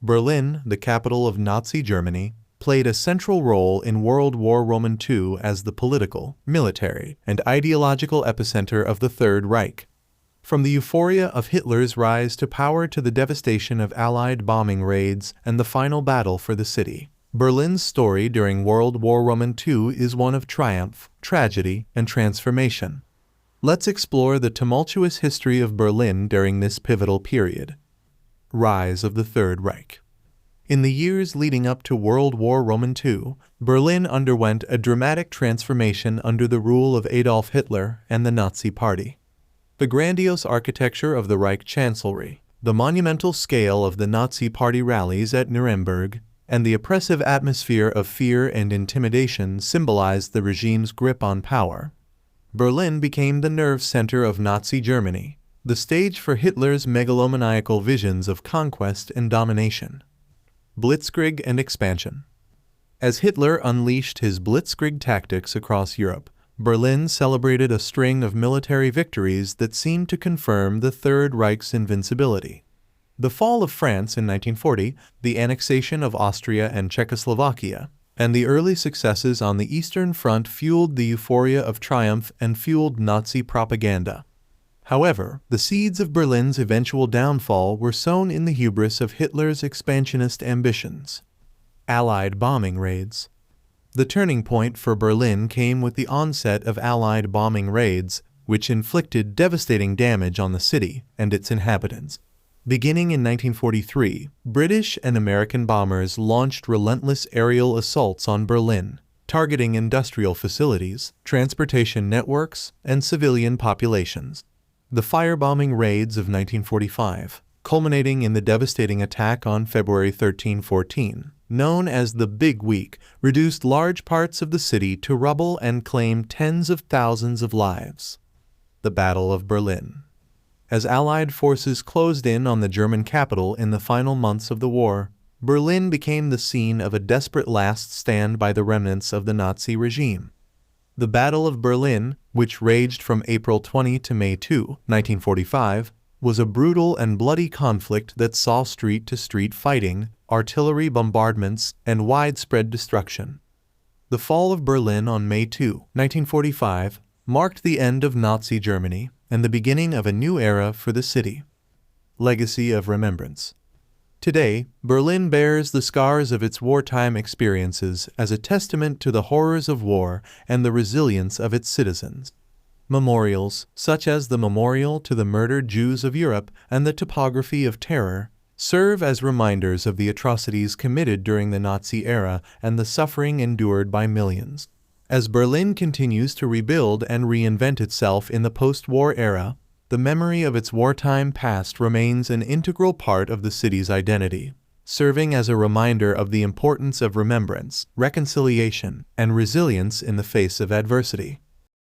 Berlin, the capital of Nazi Germany, played a central role in World War II as the political, military, and ideological epicenter of the Third Reich. From the euphoria of Hitler's rise to power to the devastation of Allied bombing raids and the final battle for the city, Berlin's story during World War II is one of triumph, tragedy, and transformation. Let's explore the tumultuous history of Berlin during this pivotal period. Rise of the Third Reich. In the years leading up to World War II, Berlin underwent a dramatic transformation under the rule of Adolf Hitler and the Nazi Party. The grandiose architecture of the Reich Chancellery, the monumental scale of the Nazi Party rallies at Nuremberg, and the oppressive atmosphere of fear and intimidation symbolized the regime's grip on power. Berlin became the nerve center of Nazi Germany, the stage for Hitler's megalomaniacal visions of conquest and domination. Blitzkrieg and expansion. As Hitler unleashed his blitzkrieg tactics across Europe, Berlin celebrated a string of military victories that seemed to confirm the Third Reich's invincibility. The fall of France in 1940, the annexation of Austria and Czechoslovakia, and the early successes on the Eastern Front fueled the euphoria of triumph and fueled Nazi propaganda. However, the seeds of Berlin's eventual downfall were sown in the hubris of Hitler's expansionist ambitions. Allied bombing raids. The turning point for Berlin came with the onset of Allied bombing raids, which inflicted devastating damage on the city and its inhabitants. Beginning in 1943, British and American bombers launched relentless aerial assaults on Berlin, targeting industrial facilities, transportation networks, and civilian populations. The firebombing raids of 1945, culminating in the devastating attack on February 13-14, known as the Big Week, reduced large parts of the city to rubble and claimed tens of thousands of lives. The Battle of Berlin. As Allied forces closed in on the German capital in the final months of the war, Berlin became the scene of a desperate last stand by the remnants of the Nazi regime. The Battle of Berlin, which raged from April 20 to May 2, 1945, was a brutal and bloody conflict that saw street-to-street fighting, artillery bombardments, and widespread destruction. The fall of Berlin on May 2, 1945, marked the end of Nazi Germany and the beginning of a new era for the city. Legacy of remembrance. Today, Berlin bears the scars of its wartime experiences as a testament to the horrors of war and the resilience of its citizens. Memorials, such as the Memorial to the Murdered Jews of Europe and the Topography of Terror, serve as reminders of the atrocities committed during the Nazi era and the suffering endured by millions. As Berlin continues to rebuild and reinvent itself in the post-war era, the memory of its wartime past remains an integral part of the city's identity, serving as a reminder of the importance of remembrance, reconciliation, and resilience in the face of adversity.